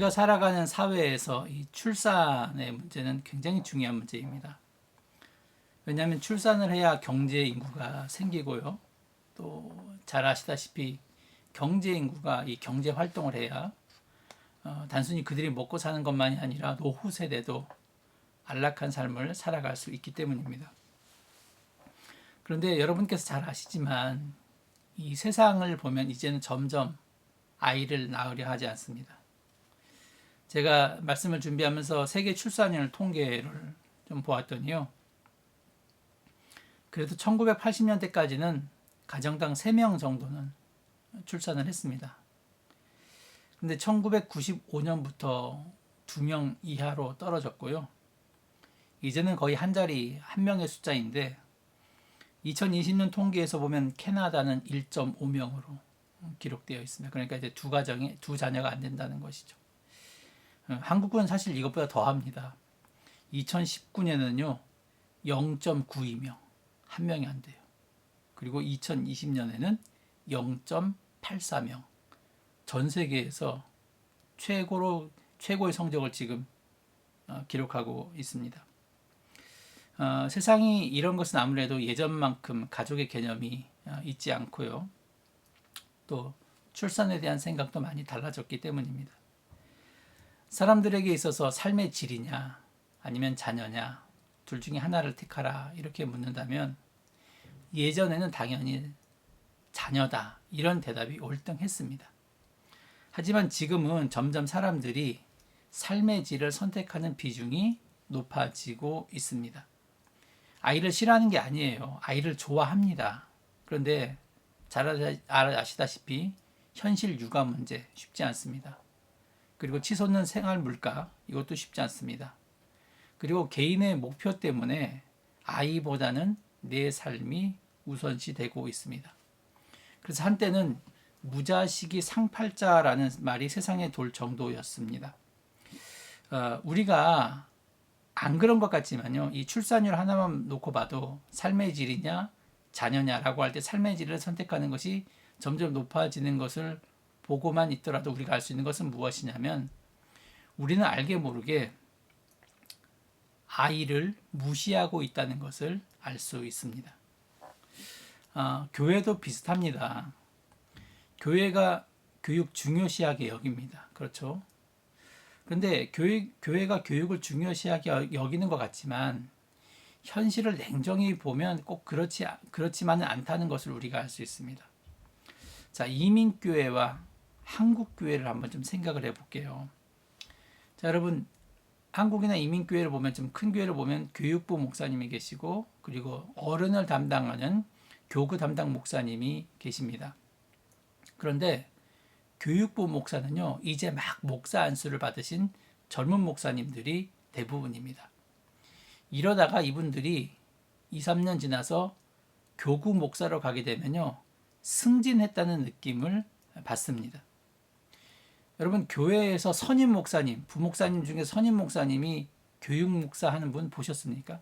우리가 살아가는 사회에서 이 출산의 문제는 굉장히 중요한 문제입니다. 왜냐하면 출산을 해야 경제 인구가 생기고요. 또 잘 아시다시피 경제 인구가 이 경제 활동을 해야 단순히 그들이 먹고 사는 것만이 아니라 노후 세대도 안락한 삶을 살아갈 수 있기 때문입니다. 그런데 여러분께서 잘 아시지만 이 세상을 보면 이제는 점점 아이를 낳으려 하지 않습니다. 제가 말씀을 준비하면서 세계 출산율 통계를 좀 보았더니요. 그래도 1980년대까지는 가정당 3명 정도는 출산을 했습니다. 근데 1995년부터 2명 이하로 떨어졌고요. 이제는 거의 한 자리 한 명의 숫자인데 2020년 통계에서 보면 캐나다는 1.5명으로 기록되어 있습니다. 그러니까 이제 두 가정에 두 자녀가 안 된다는 것이죠. 한국은 사실 이것보다 더 합니다. 2019년에는요. 0.92명, 한 명이 안 돼요. 그리고 2020년에는 0.84명. 전 세계에서 최고의 성적을 지금 기록하고 있습니다. 세상이 이런 것은 아무래도 예전만큼 가족의 개념이 있지 않고요. 또 출산에 대한 생각도 많이 달라졌기 때문입니다. 사람들에게 있어서 삶의 질이냐 아니면 자녀냐 둘 중에 하나를 택하라 이렇게 묻는다면 예전에는 당연히 자녀다 이런 대답이 올등했습니다. 하지만 지금은 점점 사람들이 삶의 질을 선택하는 비중이 높아지고 있습니다. 아이를 싫어하는 게 아니에요. 아이를 좋아합니다. 그런데 잘 아시다시피 현실 육아 문제 쉽지 않습니다. 그리고 치솟는 생활 물가 이것도 쉽지 않습니다. 그리고 개인의 목표 때문에 아이보다는 내 삶이 우선시 되고 있습니다. 그래서 한때는 무자식이 상팔자라는 말이 세상에 돌 정도였습니다. 우리가 안 그런 것 같지만요. 이 출산율 하나만 놓고 봐도 삶의 질이냐 자녀냐라고 할 때 삶의 질을 선택하는 것이 점점 높아지는 것을 보고만 있더라도 우리가 알 수 있는 것은 무엇이냐면 우리는 알게 모르게 아이를 무시하고 있다는 것을 알 수 있습니다. 교회도 비슷합니다. 교회가 교육 중요시하게 여깁니다. 그렇죠? 그런데 교회가 교육을 중요시하게 여기는 것 같지만 현실을 냉정히 보면 꼭 그렇지만은 않다는 것을 우리가 알 수 있습니다. 자, 이민교회와 한국교회를 한번 좀 생각을 해볼게요. 자, 여러분 한국이나 이민교회를 보면 좀 큰 교회를 보면 교육부 목사님이 계시고 그리고 어른을 담당하는 교구 담당 목사님이 계십니다. 그런데 교육부 목사는요, 이제 막 목사 안수를 받으신 젊은 목사님들이 대부분입니다. 이러다가 이분들이 2, 3년 지나서 교구 목사로 가게 되면요, 승진했다는 느낌을 받습니다. 여러분, 교회에서 선임 목사님, 부목사님 중에 선임 목사님이 교육 목사 하는 분 보셨습니까?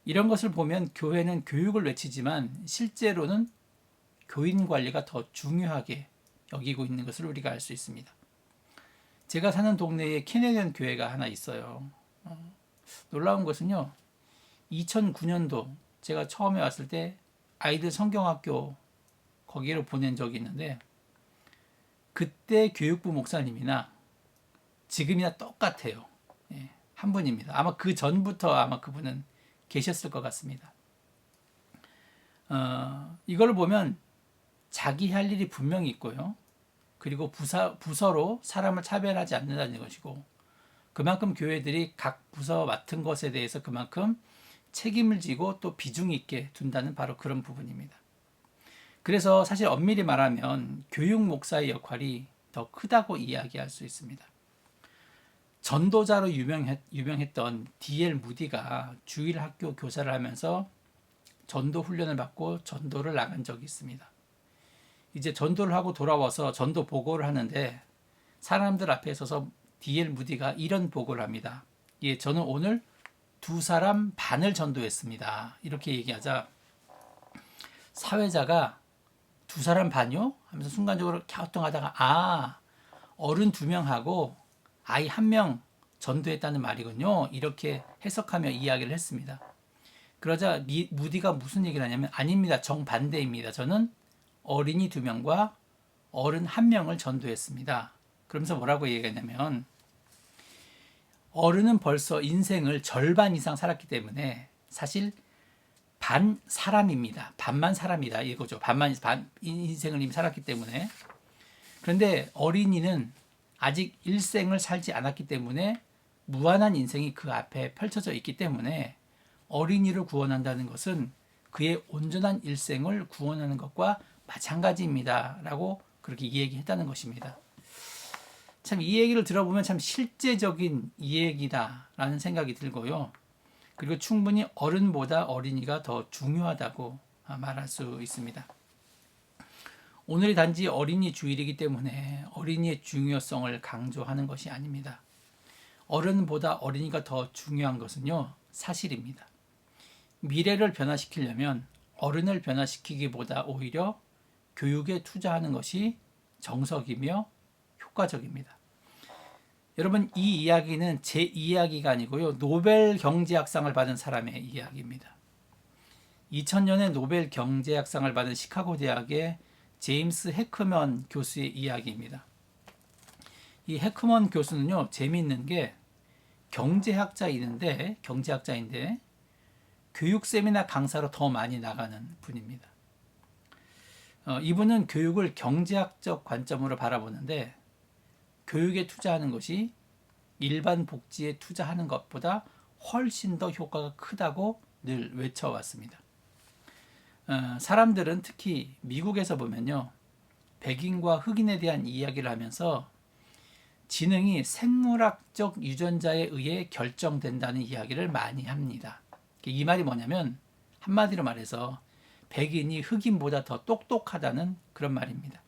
이런 것을 보면 교회는 교육을 외치지만 실제로는 교인 관리가 더 중요하게 여기고 있는 것을 우리가 알 수 있습니다. 제가 사는 동네에 캐네디언 교회가 하나 있어요. 놀라운 것은요. 2009년도 제가 처음에 왔을 때 아이들 성경학교 거기로 보낸 적이 있는데 그때 교육부 목사님이나 지금이나 똑같아요. 한 분입니다. 아마 그 전부터 아마 그분은 계셨을 것 같습니다. 이걸 보면 자기 할 일이 분명히 있고요. 그리고 부서로 사람을 차별하지 않는다는 것이고 그만큼 교회들이 각 부서 맡은 것에 대해서 그만큼 책임을 지고 또 비중 있게 둔다는 바로 그런 부분입니다. 그래서 사실 엄밀히 말하면 교육 목사의 역할이 더 크다고 이야기할 수 있습니다. 전도자로 유명했던 D.L. 무디가 주일 학교 교사를 하면서 전도 훈련을 받고 전도를 나간 적이 있습니다. 이제 전도를 하고 돌아와서 전도 보고를 하는데 사람들 앞에 서서 D.L. 무디가 이런 보고를 합니다. 예, 저는 오늘 2사람 반을 전도했습니다. 이렇게 얘기하자 사회자가 2사람 반요? 하면서 순간적으로 갸우뚱하다가 어른 2명하고 아이 1명 전도했다는 말이군요. 이렇게 해석하며 이야기를 했습니다. 그러자 무디가 무슨 얘기를 하냐면 아닙니다. 정반대입니다. 저는 어린이 2명과 어른 1명을 전도했습니다. 그러면서 뭐라고 얘기하냐면 어른은 벌써 인생을 절반 이상 살았기 때문에 사실 반 사람입니다. 반만 사람이다 이거죠. 반 인생을 이미 살았기 때문에. 그런데 어린이는 아직 일생을 살지 않았기 때문에 무한한 인생이 그 앞에 펼쳐져 있기 때문에 어린이를 구원한다는 것은 그의 온전한 일생을 구원하는 것과 마찬가지입니다. 라고 그렇게 얘기했다는 것입니다. 참 이 얘기를 들어보면 참 실제적인 이 얘기다라는 생각이 들고요. 그리고 충분히 어른보다 어린이가 더 중요하다고 말할 수 있습니다. 오늘이 단지 어린이 주일이기 때문에 어린이의 중요성을 강조하는 것이 아닙니다. 어른보다 어린이가 더 중요한 것은요, 사실입니다. 미래를 변화시키려면 어른을 변화시키기보다 오히려 교육에 투자하는 것이 정석이며 효과적입니다. 여러분, 이 이야기는 제 이야기가 아니고요. 노벨 경제학상을 받은 사람의 이야기입니다. 2000년에 노벨 경제학상을 받은 시카고 대학의 제임스 해크먼 교수의 이야기입니다. 이 해크먼 교수는요, 재미있는 게 경제학자인데 교육 세미나 강사로 더 많이 나가는 분입니다. 이분은 교육을 경제학적 관점으로 바라보는데 교육에 투자하는 것이 일반 복지에 투자하는 것보다 훨씬 더 효과가 크다고 늘 외쳐왔습니다. 사람들은 특히 미국에서 보면요, 백인과 흑인에 대한 이야기를 하면서 지능이 생물학적 유전자에 의해 결정된다는 이야기를 많이 합니다. 이 말이 뭐냐면 한마디로 말해서 백인이 흑인보다 더 똑똑하다는 그런 말입니다.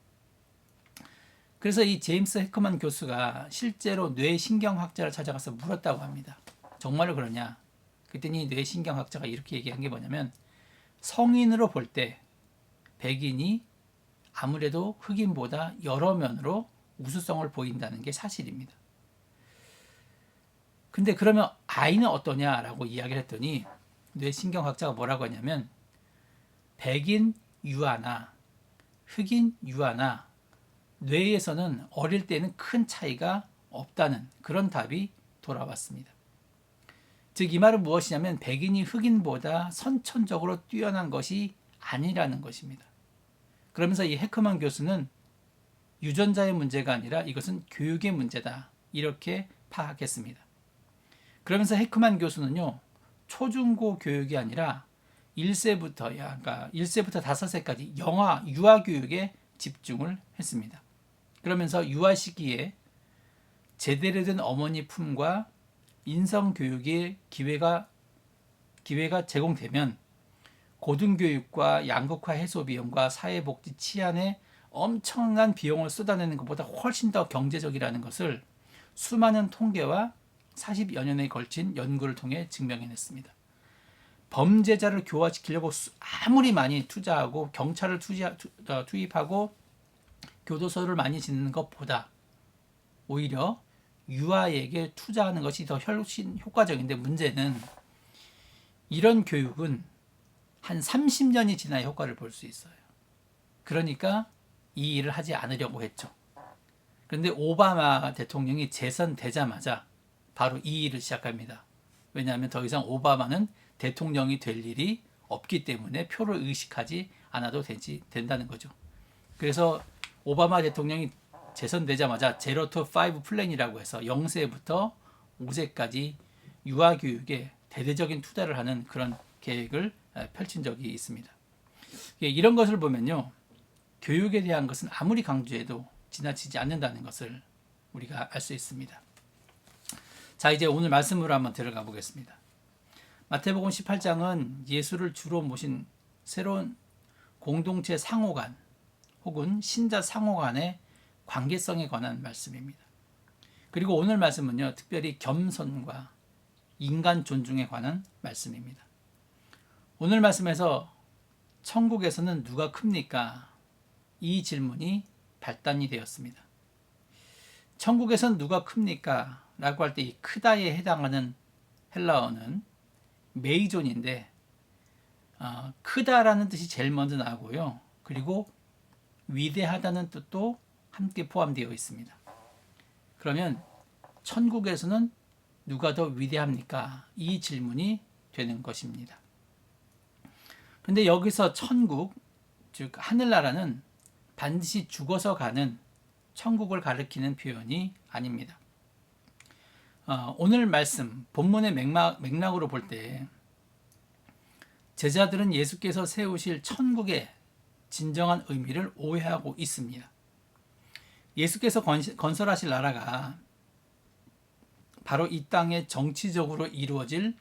그래서 이 제임스 해커만 교수가 실제로 뇌신경학자를 찾아가서 물었다고 합니다. 정말로 그러냐? 그랬더니 뇌신경학자가 이렇게 얘기한 게 뭐냐면 성인으로 볼 때 백인이 아무래도 흑인보다 여러 면으로 우수성을 보인다는 게 사실입니다. 근데 그러면 아이는 어떠냐라고 이야기를 했더니 뇌신경학자가 뭐라고 하냐면 백인 유아나 흑인 유아나 뇌에서는 어릴 때는 큰 차이가 없다는 그런 답이 돌아왔습니다. 즉 이 말은 무엇이냐면 백인이 흑인보다 선천적으로 뛰어난 것이 아니라는 것입니다. 그러면서 이 해커만 교수는 유전자의 문제가 아니라 이것은 교육의 문제다 이렇게 파악했습니다. 그러면서 해커만 교수는요, 초중고 교육이 아니라 1세부터 5세까지 유아 교육에 집중을 했습니다. 그러면서 유아 시기에 제대로 된 어머니 품과 인성 교육의 기회가 제공되면 고등교육과 양극화 해소 비용과 사회복지 치안에 엄청난 비용을 쏟아내는 것보다 훨씬 더 경제적이라는 것을 수많은 통계와 40여 년에 걸친 연구를 통해 증명해냈습니다. 범죄자를 교화시키려고 아무리 많이 투자하고 경찰을 투입하고 교도소를 많이 짓는 것보다 오히려 유아에게 투자하는 것이 더 훨씬 효과적인데 문제는 이런 교육은 한 30년이 지나야 효과를 볼 수 있어요. 그러니까 이 일을 하지 않으려고 했죠. 그런데 오바마 대통령이 재선되자마자 바로 이 일을 시작합니다. 왜냐하면 더 이상 오바마는 대통령이 될 일이 없기 때문에 표를 의식하지 않아도 된다는 거죠. 그래서 오바마 대통령이 재선되자마자 제로 투 5 플랜이라고 해서 0세부터 5세까지 유아교육에 대대적인 투자를 하는 그런 계획을 펼친 적이 있습니다. 이런 것을 보면요, 교육에 대한 것은 아무리 강조해도 지나치지 않는다는 것을 우리가 알 수 있습니다. 자, 이제 오늘 말씀으로 한번 들어가 보겠습니다. 마태복음 18장은 예수를 주로 모신 새로운 공동체 상호간 혹은 신자 상호간의 관계성에 관한 말씀입니다. 그리고 오늘 말씀은요, 특별히 겸손과 인간 존중에 관한 말씀입니다. 오늘 말씀에서 천국에서는 누가 큽니까? 이 질문이 발단이 되었습니다. 천국에선 누가 큽니까? 라고 할 때 이 크다에 해당하는 헬라어는 메이존인데 크다라는 뜻이 제일 먼저 나오고요. 그리고 위대하다는 뜻도 함께 포함되어 있습니다. 그러면 천국에서는 누가 더 위대합니까? 이 질문이 되는 것입니다. 근데 여기서 천국, 즉 하늘나라는 반드시 죽어서 가는 천국을 가리키는 표현이 아닙니다. 오늘 말씀 본문의 맥락으로 볼 때 제자들은 예수께서 세우실 천국의 진정한 의미를 오해하고 있습니다. 예수께서 건설하실 나라가 바로 이 땅에 정치적으로 이루어질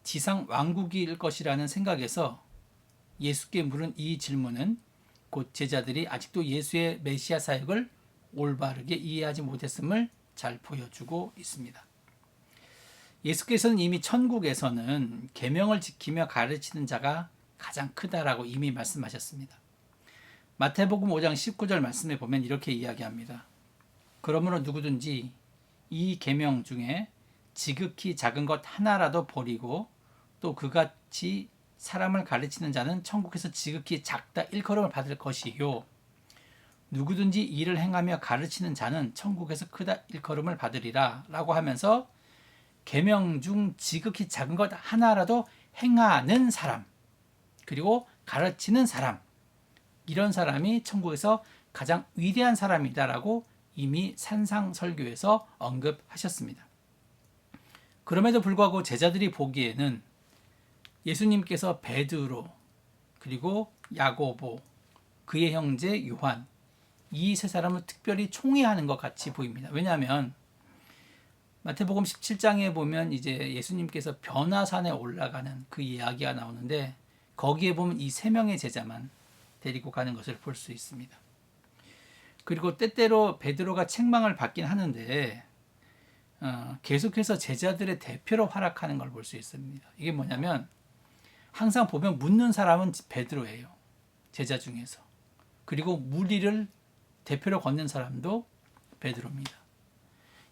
지상 왕국일 것이라는 생각에서 예수께 물은 이 질문은 곧 제자들이 아직도 예수의 메시아 사역을 올바르게 이해하지 못했음을 잘 보여주고 있습니다. 예수께서는 이미 천국에서는 계명을 지키며 가르치는 자가 가장 크다라고 이미 말씀하셨습니다. 마태복음 5장 19절 말씀에 보면 이렇게 이야기합니다. 그러므로 누구든지 이 계명 중에 지극히 작은 것 하나라도 버리고 또 그같이 사람을 가르치는 자는 천국에서 지극히 작다 일컬음을 받을 것이요 누구든지 이를 행하며 가르치는 자는 천국에서 크다 일컬음을 받으리라 라고 하면서 계명 중 지극히 작은 것 하나라도 행하는 사람 그리고 가르치는 사람 이런 사람이 천국에서 가장 위대한 사람이다라고 이미 산상설교에서 언급하셨습니다. 그럼에도 불구하고 제자들이 보기에는 예수님께서 베드로 그리고 야고보 그의 형제 요한 이 세 사람을 특별히 총애하는 것 같이 보입니다. 왜냐하면 마태복음 17장에 보면 이제 예수님께서 변화산에 올라가는 그 이야기가 나오는데 거기에 보면 이 세 명의 제자만 데리고 가는 것을 볼 수 있습니다. 그리고 때때로 베드로가 책망을 받긴 하는데 계속해서 제자들의 대표로 활약하는 걸 볼 수 있습니다. 이게 뭐냐면 항상 보면 묻는 사람은 베드로예요. 제자 중에서. 그리고 무리를 대표로 걷는 사람도 베드로입니다.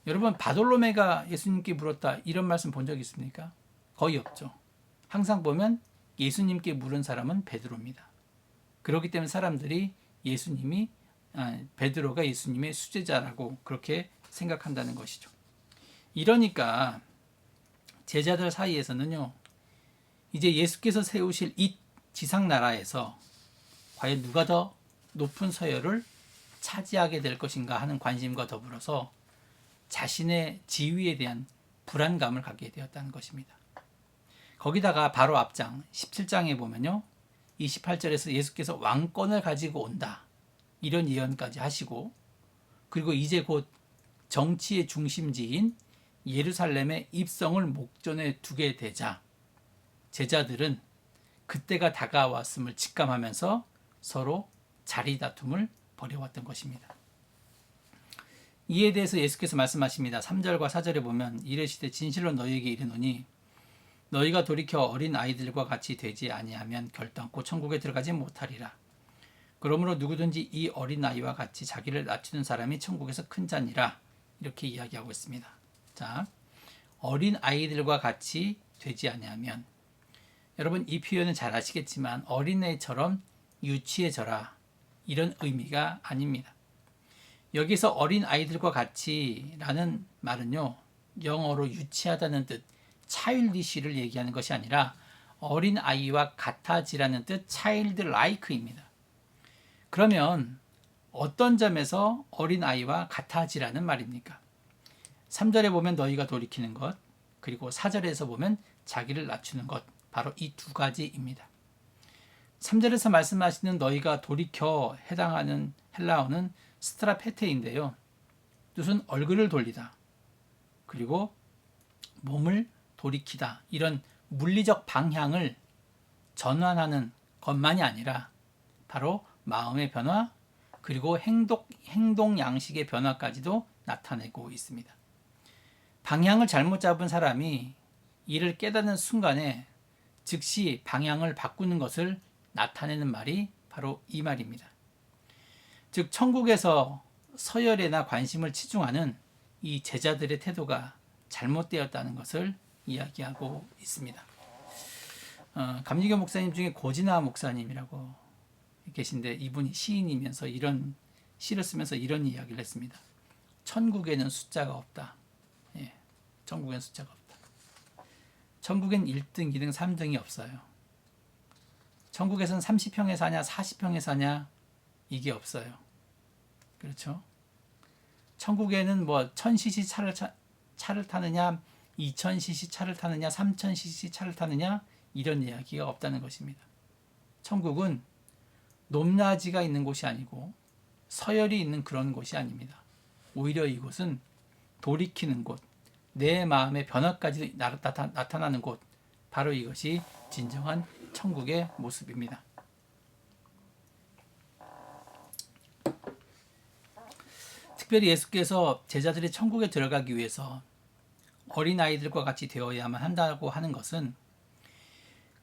여러분 바돌로메가 예수님께 물었다 이런 말씀 본 적 있습니까? 거의 없죠. 항상 보면 예수님께 물은 사람은 베드로입니다. 그렇기 때문에 사람들이 베드로가 예수님의 수제자라고 그렇게 생각한다는 것이죠. 이러니까 제자들 사이에서는요. 이제 예수께서 세우실 이 지상나라에서 과연 누가 더 높은 서열을 차지하게 될 것인가 하는 관심과 더불어서 자신의 지위에 대한 불안감을 갖게 되었다는 것입니다. 거기다가 바로 앞장 17장에 보면요. 28절에서 예수께서 왕권을 가지고 온다. 이런 예언까지 하시고 그리고 이제 곧 정치의 중심지인 예루살렘의 입성을 목전에 두게 되자 제자들은 그때가 다가왔음을 직감하면서 서로 자리 다툼을 벌여왔던 것입니다. 이에 대해서 예수께서 말씀하십니다. 3절과 4절에 보면 이르시되 진실로 너희에게 이르노니 너희가 돌이켜 어린 아이들과 같이 되지 아니하면 결단코 천국에 들어가지 못하리라. 그러므로 누구든지 이 어린 아이와 같이 자기를 낮추는 사람이 천국에서 큰 자니라. 이렇게 이야기하고 있습니다. 자, 어린 아이들과 같이 되지 아니하면 여러분 이 표현은 잘 아시겠지만 어린애처럼 유치해져라 이런 의미가 아닙니다. 여기서 어린 아이들과 같이라는 말은요 영어로 유치하다는 뜻 childish를 얘기하는 것이 아니라 어린 아이와 같아지라는 뜻 child like입니다. 그러면 어떤 점에서 어린 아이와 같아지라는 말입니까? 3절에 보면 너희가 돌이키는 것 그리고 4절에서 보면 자기를 낮추는 것 바로 이 두 가지입니다. 3절에서 말씀하시는 너희가 돌이켜 해당하는 헬라어는 스트라페테인데요. 뜻은 얼굴을 돌리다. 그리고 몸을 돌이키다. 이런 물리적 방향을 전환하는 것만이 아니라 바로 마음의 변화 그리고 행동 양식의 변화까지도 나타내고 있습니다. 방향을 잘못 잡은 사람이 이를 깨닫는 순간에 즉시 방향을 바꾸는 것을 나타내는 말이 바로 이 말입니다. 즉 천국에서 서열에나 관심을 치중하는 이 제자들의 태도가 잘못되었다는 것을 이야기하고 있습니다. 감리교 목사님 중에 고진아 목사님이라고 계신데 이분이 시인이면서 이런 시를 쓰면서 이런 이야기를 했습니다. 천국에는 숫자가 없다. 예, 천국에는 숫자가 없다. 천국엔 1등, 2등, 3등이 없어요. 천국에서는 30평에 사냐 40평에 사냐 이게 없어요. 그렇죠? 천국에는 뭐 1000cc 차를 타느냐 2000cc 차를 타느냐 3000cc 차를 타느냐 이런 이야기가 없다는 것입니다. 천국은 높낮이가 있는 곳이 아니고 서열이 있는 그런 곳이 아닙니다. 오히려 이곳은 돌이키는 곳, 내 마음의 변화까지 나타나는 곳, 바로 이것이 진정한 천국의 모습입니다. 특별히 예수께서 제자들이 천국에 들어가기 위해서 어린아이들과 같이 되어야만 한다고 하는 것은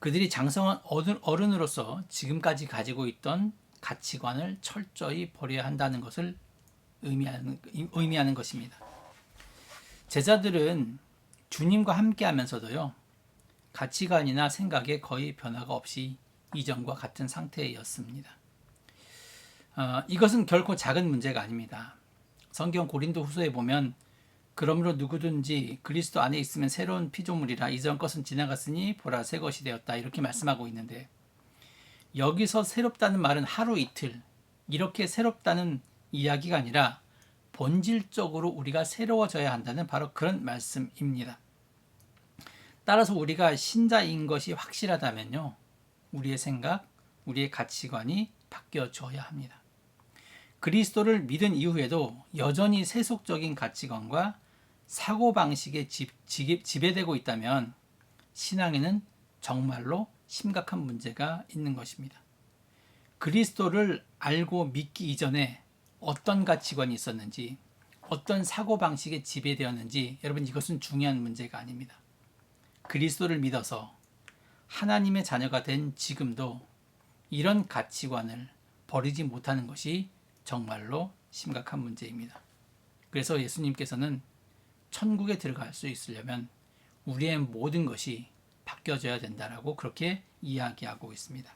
그들이 장성한 어른으로서 지금까지 가지고 있던 가치관을 철저히 버려야 한다는 것을 의미하는 것입니다. 제자들은 주님과 함께 하면서도요, 가치관이나 생각에 거의 변화가 없이 이전과 같은 상태였습니다. 이것은 결코 작은 문제가 아닙니다. 성경 고린도 후서에 보면 그러므로 누구든지 그리스도 안에 있으면 새로운 피조물이라 이전 것은 지나갔으니 보라 새 것이 되었다 이렇게 말씀하고 있는데 여기서 새롭다는 말은 하루 이틀 이렇게 새롭다는 이야기가 아니라 본질적으로 우리가 새로워져야 한다는 바로 그런 말씀입니다. 따라서 우리가 신자인 것이 확실하다면요, 우리의 생각, 우리의 가치관이 바뀌어져야 합니다. 그리스도를 믿은 이후에도 여전히 세속적인 가치관과 사고방식에 지배되고 있다면 신앙에는 정말로 심각한 문제가 있는 것입니다. 그리스도를 알고 믿기 이전에 어떤 가치관이 있었는지, 어떤 사고방식에 지배되었는지 여러분 이것은 중요한 문제가 아닙니다. 그리스도를 믿어서 하나님의 자녀가 된 지금도 이런 가치관을 버리지 못하는 것이 정말로 심각한 문제입니다. 그래서 예수님께서는 천국에 들어갈 수 있으려면 우리의 모든 것이 바뀌어져야 된다라고 그렇게 이야기하고 있습니다.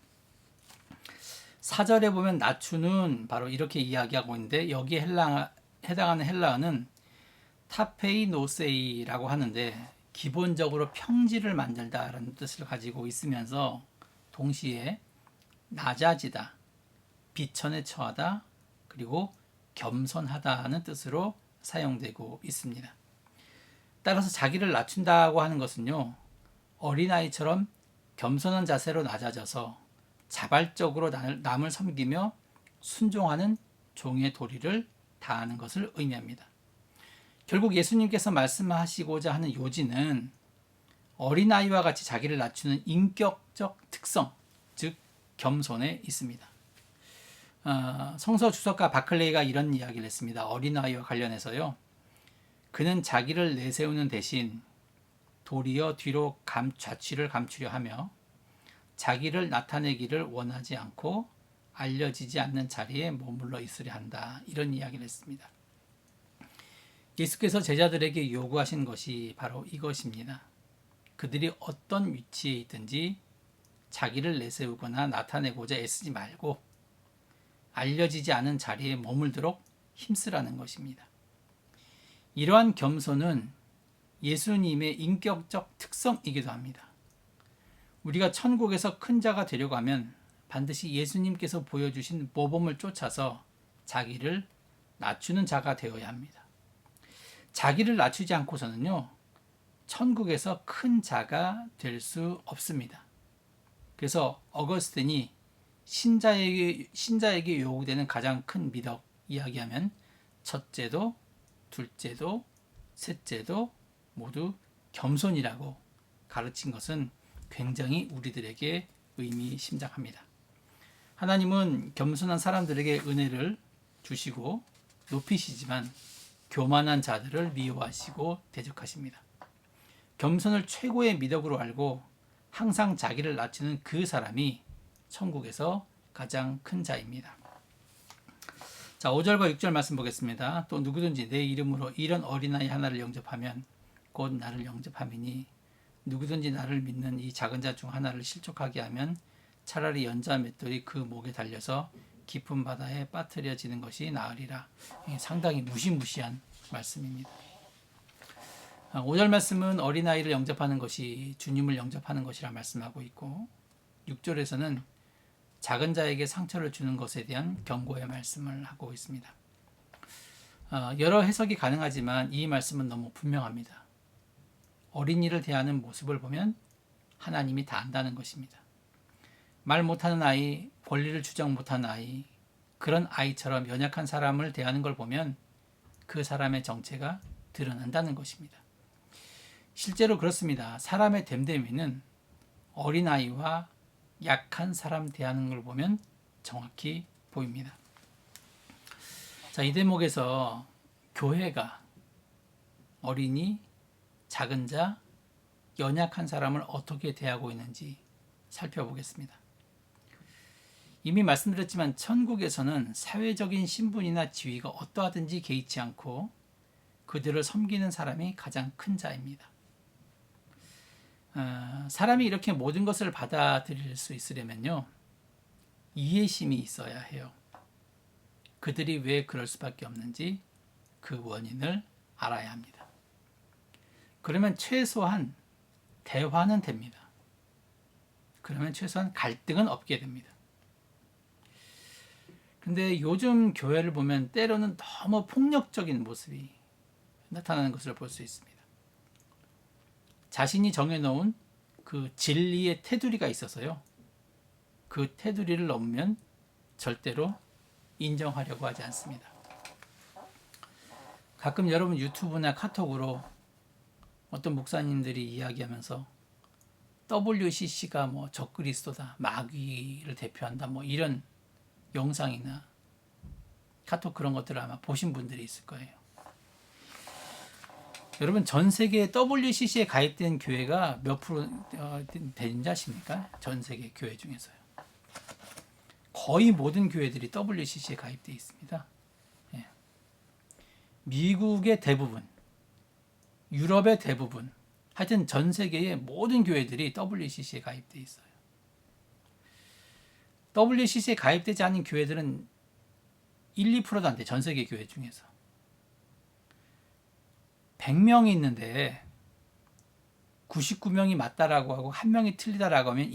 4절에 보면 나추는 바로 이렇게 이야기하고 있는데 여기에 해당하는 헬라어는 타페이노세이라고 하는데 기본적으로 평지를 만들다라는 뜻을 가지고 있으면서 동시에 낮아지다, 비천에 처하다, 그리고 겸손하다는 뜻으로 사용되고 있습니다. 따라서 자기를 낮춘다고 하는 것은요, 어린아이처럼 겸손한 자세로 낮아져서 자발적으로 남을 섬기며 순종하는 종의 도리를 다하는 것을 의미합니다. 결국 예수님께서 말씀하시고자 하는 요지는 어린아이와 같이 자기를 낮추는 인격적 특성, 즉 겸손에 있습니다. 성서 주석가 바클레이가 이런 이야기를 했습니다. 어린아이와 관련해서요. 그는 자기를 내세우는 대신 도리어 뒤로 좌취를 감추려 하며 자기를 나타내기를 원하지 않고 알려지지 않는 자리에 머물러 있으려 한다. 이런 이야기를 했습니다. 예수께서 제자들에게 요구하신 것이 바로 이것입니다. 그들이 어떤 위치에 있든지 자기를 내세우거나 나타내고자 애쓰지 말고 알려지지 않은 자리에 머물도록 힘쓰라는 것입니다. 이러한 겸손은 예수님의 인격적 특성이기도 합니다. 우리가 천국에서 큰 자가 되려고 하면 반드시 예수님께서 보여주신 모범을 쫓아서 자기를 낮추는 자가 되어야 합니다. 자기를 낮추지 않고서는요, 천국에서 큰 자가 될 수 없습니다. 그래서 어거스틴이 신자에게 요구되는 가장 큰 미덕 이야기하면 첫째도 둘째도 셋째도 모두 겸손이라고 가르친 것은 굉장히 우리들에게 의미심장합니다. 하나님은 겸손한 사람들에게 은혜를 주시고 높이시지만 교만한 자들을 미워하시고 대적하십니다. 겸손을 최고의 미덕으로 알고 항상 자기를 낮추는 그 사람이 천국에서 가장 큰 자입니다. 자, 5절과 6절 말씀 보겠습니다. 또 누구든지 내 이름으로 이런 어린아이 하나를 영접하면 곧 나를 영접함이니 누구든지 나를 믿는 이 작은 자 중 하나를 실족하게 하면 차라리 연자 맷돌이 그 목에 달려서 깊은 바다에 빠뜨려지는 것이 나으리라. 상당히 무시무시한 말씀입니다. 5절 말씀은 어린아이를 영접하는 것이 주님을 영접하는 것이라 말씀하고 있고 6절에서는 작은 자에게 상처를 주는 것에 대한 경고의 말씀을 하고 있습니다. 여러 해석이 가능하지만 이 말씀은 너무 분명합니다. 어린이를 대하는 모습을 보면 하나님이 다 안다는 것입니다. 말 못하는 아이, 권리를 주장 못하는 아이, 그런 아이처럼 연약한 사람을 대하는 걸 보면 그 사람의 정체가 드러난다는 것입니다. 실제로 그렇습니다. 사람의 됨됨이는 어린아이와 약한 사람 대하는 걸 보면 정확히 보입니다. 자, 이 대목에서 교회가 어린이, 작은 자, 연약한 사람을 어떻게 대하고 있는지 살펴보겠습니다. 이미 말씀드렸지만 천국에서는 사회적인 신분이나 지위가 어떠하든지 개의치 않고 그들을 섬기는 사람이 가장 큰 자입니다. 사람이 이렇게 모든 것을 받아들일 수 있으려면요, 이해심이 있어야 해요. 그들이 왜 그럴 수밖에 없는지 그 원인을 알아야 합니다. 그러면 최소한 대화는 됩니다. 그러면 최소한 갈등은 없게 됩니다. 근데 요즘 교회를 보면 때로는 너무 폭력적인 모습이 나타나는 것을 볼 수 있습니다. 자신이 정해놓은 그 진리의 테두리가 있어서요, 그 테두리를 넘으면 절대로 인정하려고 하지 않습니다. 가끔 여러분 유튜브나 카톡으로 어떤 목사님들이 이야기하면서 WCC가 뭐 적그리스도다, 마귀를 대표한다, 뭐 이런 영상이나 카톡 그런 것들을 아마 보신 분들이 있을 거예요. 여러분, 전 세계 WCC에 가입된 교회가 몇 프로 되는지 아십니까? 전 세계 교회 중에서요. 거의 모든 교회들이 WCC에 가입되어 있습니다. 예. 미국의 대부분, 유럽의 대부분, 하여튼 전 세계의 모든 교회들이 WCC에 가입되어 있어요. WCC에 가입되지 않은 교회들은 1, 2%도 안 돼, 전 세계 교회 중에서. 100명이 있는데 99명이 맞다라고 하고 1명이 틀리다라고 하면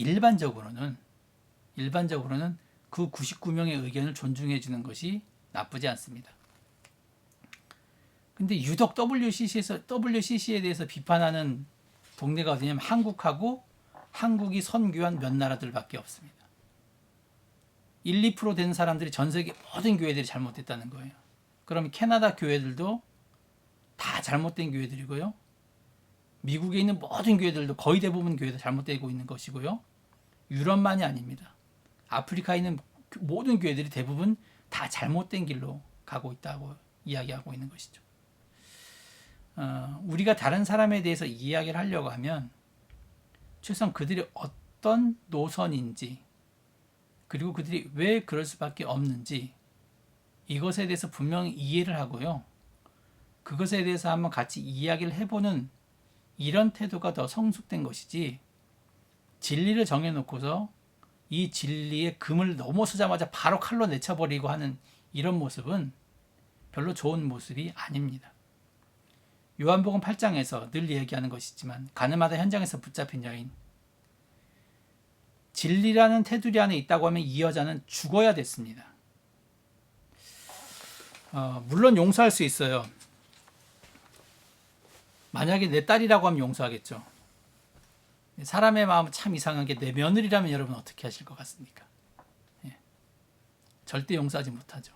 일반적으로는 그 99명의 의견을 존중해 주는 것이 나쁘지 않습니다. 근데 유독 WCC에 대해서 비판하는 동네가 어디냐면 한국하고 한국이 선교한 몇 나라들밖에 없습니다. 1, 2% 되는 사람들이 전 세계 모든 교회들이 잘못됐다는 거예요. 그럼 캐나다 교회들도 다 잘못된 교회들이고요. 미국에 있는 모든 교회들도 거의 대부분 교회도 잘못되고 있는 것이고요. 유럽만이 아닙니다. 아프리카에 있는 모든 교회들이 대부분 다 잘못된 길로 가고 있다고 이야기하고 있는 것이죠. 우리가 다른 사람에 대해서 이야기를 하려고 하면 최소한 그들이 어떤 노선인지, 그리고 그들이 왜 그럴 수밖에 없는지 이것에 대해서 분명히 이해를 하고요. 그것에 대해서 한번 같이 이야기를 해보는 이런 태도가 더 성숙된 것이지, 진리를 정해놓고서 이 진리의 금을 넘어서자마자 바로 칼로 내쳐버리고 하는 이런 모습은 별로 좋은 모습이 아닙니다. 요한복음 8장에서 늘 얘기하는 것이지만 가늠하다 현장에서 붙잡힌 여인, 진리라는 테두리 안에 있다고 하면 이 여자는 죽어야 됐습니다. 물론 용서할 수 있어요. 만약에 내 딸이라고 하면 용서하겠죠. 사람의 마음은 참 이상한 게, 내 며느리라면 여러분 어떻게 하실 것 같습니까? 예. 절대 용서하지 못하죠.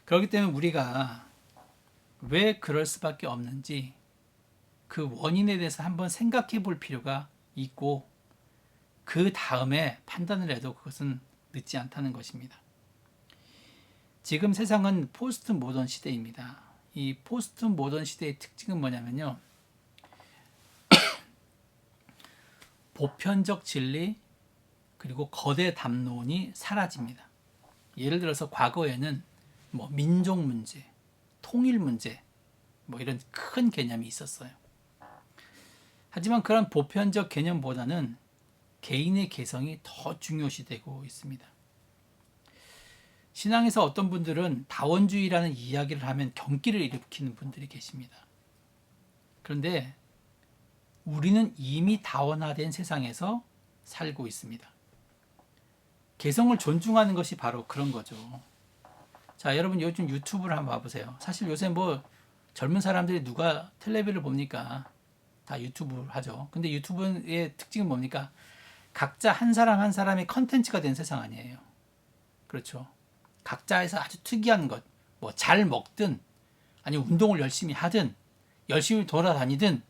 그렇기 때문에 우리가 왜 그럴 수밖에 없는지 그 원인에 대해서 한번 생각해 볼 필요가 있고, 그 다음에 판단을 해도 그것은 늦지 않다는 것입니다. 지금 세상은 포스트 모던 시대입니다. 이 포스트 모던 시대의 특징은 뭐냐면요, 보편적 진리 그리고 거대 담론이 사라집니다. 예를 들어서 과거에는 뭐 민족 문제, 통일 문제, 뭐 이런 큰 개념이 있었어요. 하지만 그런 보편적 개념보다는 개인의 개성이 더 중요시되고 있습니다. 신앙에서 어떤 분들은 다원주의라는 이야기를 하면 경기를 일으키는 분들이 계십니다. 그런데 우리는 이미 다원화된 세상에서 살고 있습니다. 개성을 존중하는 것이 바로 그런 거죠. 자, 여러분 요즘 유튜브를 한번 봐보세요. 사실 요새 뭐 젊은 사람들이 누가 텔레비를 봅니까? 다 유튜브 하죠. 근데 유튜브의 특징은 뭡니까? 각자 한 사람 한 사람의 컨텐츠가 된 세상 아니에요. 그렇죠. 각자에서 아주 특이한 것, 뭐 잘 먹든, 아니 운동을 열심히 하든, 열심히 돌아다니든,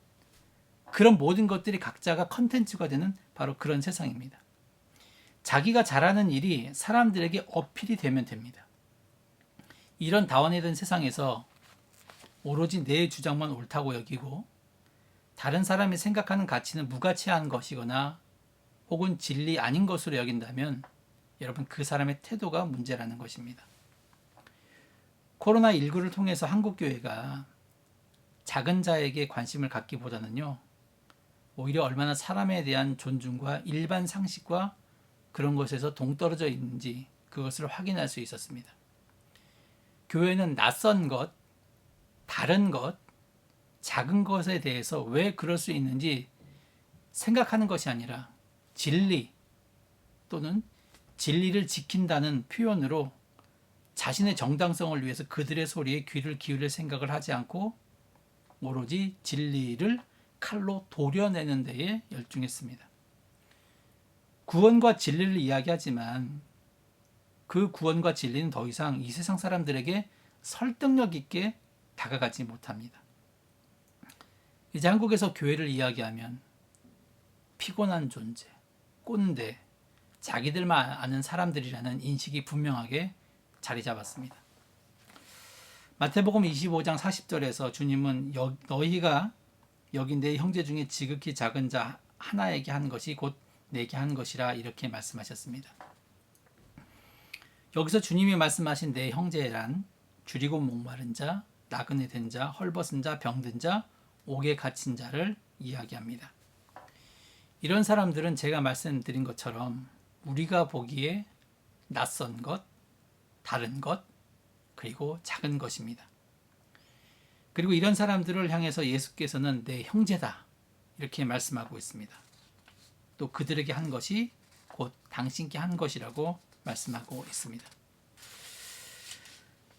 그런 모든 것들이 각자가 컨텐츠가 되는 바로 그런 세상입니다. 자기가 잘하는 일이 사람들에게 어필이 되면 됩니다. 이런 다원화된 세상에서 오로지 내 주장만 옳다고 여기고 다른 사람이 생각하는 가치는 무가치한 것이거나 혹은 진리 아닌 것으로 여긴다면 여러분 그 사람의 태도가 문제라는 것입니다. 코로나19를 통해서 한국교회가 작은 자에게 관심을 갖기보다는요, 오히려 얼마나 사람에 대한 존중과 일반 상식과 그런 것에서 동떨어져 있는지 그것을 확인할 수 있었습니다. 교회는 낯선 것, 다른 것, 작은 것에 대해서 왜 그럴 수 있는지 생각하는 것이 아니라 진리 또는 진리를 지킨다는 표현으로 자신의 정당성을 위해서 그들의 소리에 귀를 기울일 생각을 하지 않고 오로지 진리를 칼로 도려내는 데에 열중했습니다. 구원과 진리를 이야기하지만 그 구원과 진리는 더 이상 이 세상 사람들에게 설득력 있게 다가가지 못합니다. 이제 한국에서 교회를 이야기하면 피곤한 존재, 꼰대, 자기들만 아는 사람들이라는 인식이 분명하게 자리 잡았습니다. 마태복음 25장 40절에서 주님은 너희가 여기 내 형제 중에 지극히 작은 자 하나에게 한 것이 곧 내게 한 것이라 이렇게 말씀하셨습니다. 여기서 주님이 말씀하신 내 형제란 줄이고 목마른 자, 나그네 된 자, 헐벗은 자, 병든 자, 옥에 갇힌 자를 이야기합니다. 이런 사람들은 제가 말씀드린 것처럼 우리가 보기에 낯선 것, 다른 것, 그리고 작은 것입니다. 그리고 이런 사람들을 향해서 예수께서는 내 형제다 이렇게 말씀하고 있습니다. 또 그들에게 한 것이 곧 당신께 한 것이라고 말씀하고 있습니다.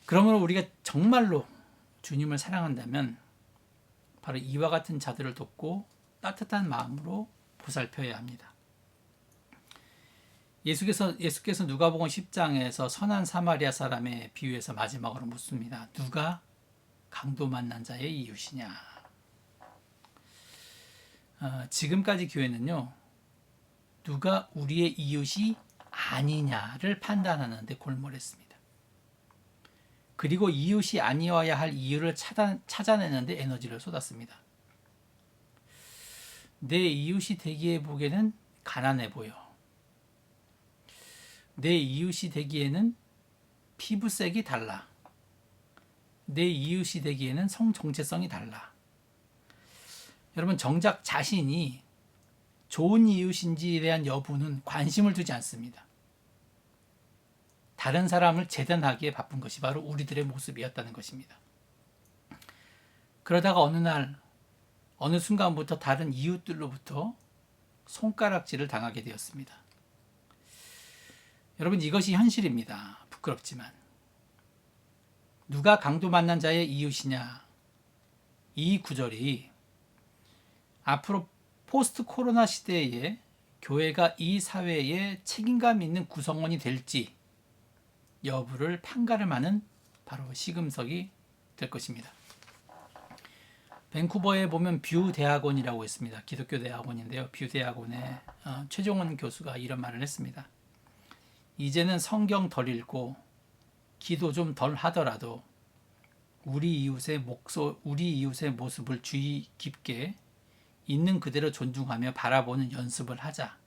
그러므로 우리가 정말로 주님을 사랑한다면 바로 이와 같은 자들을 돕고 따뜻한 마음으로 보살펴야 합니다. 예수께서 누가복음 10장에서 선한 사마리아 사람의 비유에서 마지막으로 묻습니다. 누가 강도 만난 자의 이웃이냐? 지금까지 교회는요, 누가 우리의 이웃이 아니냐를 판단하는 데 골몰했습니다. 그리고 이웃이 아니어야 할 이유를 찾아내는 데 에너지를 쏟았습니다. 내 이웃이 되기에 보기에는 가난해 보여. 내 이웃이 되기에는 피부색이 달라. 내 이웃이 되기에는 성 정체성이 달라. 여러분 정작 자신이 좋은 이웃인지에 대한 여부는 관심을 두지 않습니다. 다른 사람을 재단하기에 바쁜 것이 바로 우리들의 모습이었다는 것입니다. 그러다가 어느 순간부터 다른 이웃들로부터 손가락질을 당하게 되었습니다. 여러분 이것이 현실입니다. 부끄럽지만. 누가 강도 만난 자의 이웃이냐? 이 구절이 앞으로 포스트 코로나 시대에 교회가 이 사회에 책임감 있는 구성원이 될지 여부를 판가름하는 바로 시금석이 될 것입니다. 밴쿠버에 보면 뷰 대학원이라고 있습니다. 기독교 대학원인데요. 뷰 대학원의 최종원 교수가 이런 말을 했습니다. 이제는 성경 덜 읽고 기도 좀 덜 하더라도 우리 이웃의 모습을 주의 깊게 있는 그대로 존중하며 바라보는 연습을 하자.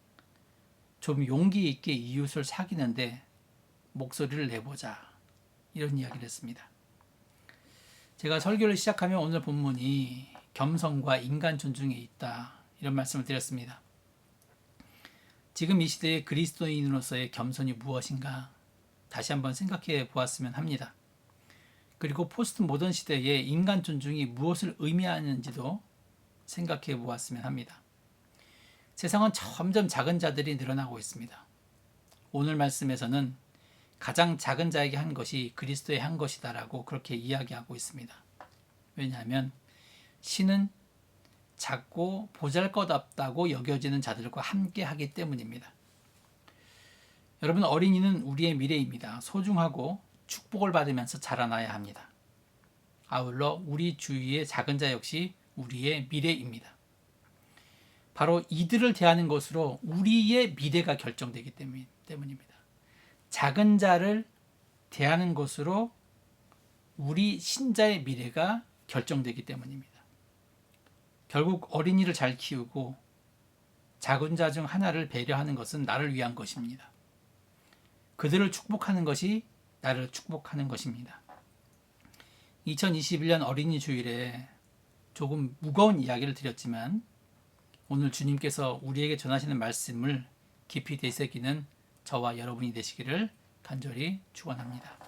좀 용기 있게 이웃을 사귀는데 목소리를 내보자. 이런 이야기를 했습니다. 제가 설교를 시작하면 오늘 본문이 겸손과 인간 존중에 있다, 이런 말씀을 드렸습니다. 지금 이 시대의 그리스도인으로서의 겸손이 무엇인가 다시 한번 생각해 보았으면 합니다. 그리고 포스트 모던 시대의 인간 존중이 무엇을 의미하는지도 생각해 보았으면 합니다. 세상은 점점 작은 자들이 늘어나고 있습니다. 오늘 말씀에서는 가장 작은 자에게 한 것이 그리스도의 한 것이다라고 그렇게 이야기하고 있습니다. 왜냐하면 신은 작고 보잘것없다고 여겨지는 자들과 함께 하기 때문입니다. 여러분, 어린이는 우리의 미래입니다. 소중하고 축복을 받으면서 자라나야 합니다. 아울러 우리 주위의 작은 자 역시 우리의 미래입니다. 바로 이들을 대하는 것으로 우리의 미래가 결정되기 때문입니다. 작은 자를 대하는 것으로 우리 신자의 미래가 결정되기 때문입니다. 결국 어린이를 잘 키우고 작은 자 중 하나를 배려하는 것은 나를 위한 것입니다. 그들을 축복하는 것이 나를 축복하는 것입니다. 2021년 어린이 주일에 조금 무거운 이야기를 드렸지만 오늘 주님께서 우리에게 전하시는 말씀을 깊이 되새기는 저와 여러분이 되시기를 간절히 축원합니다.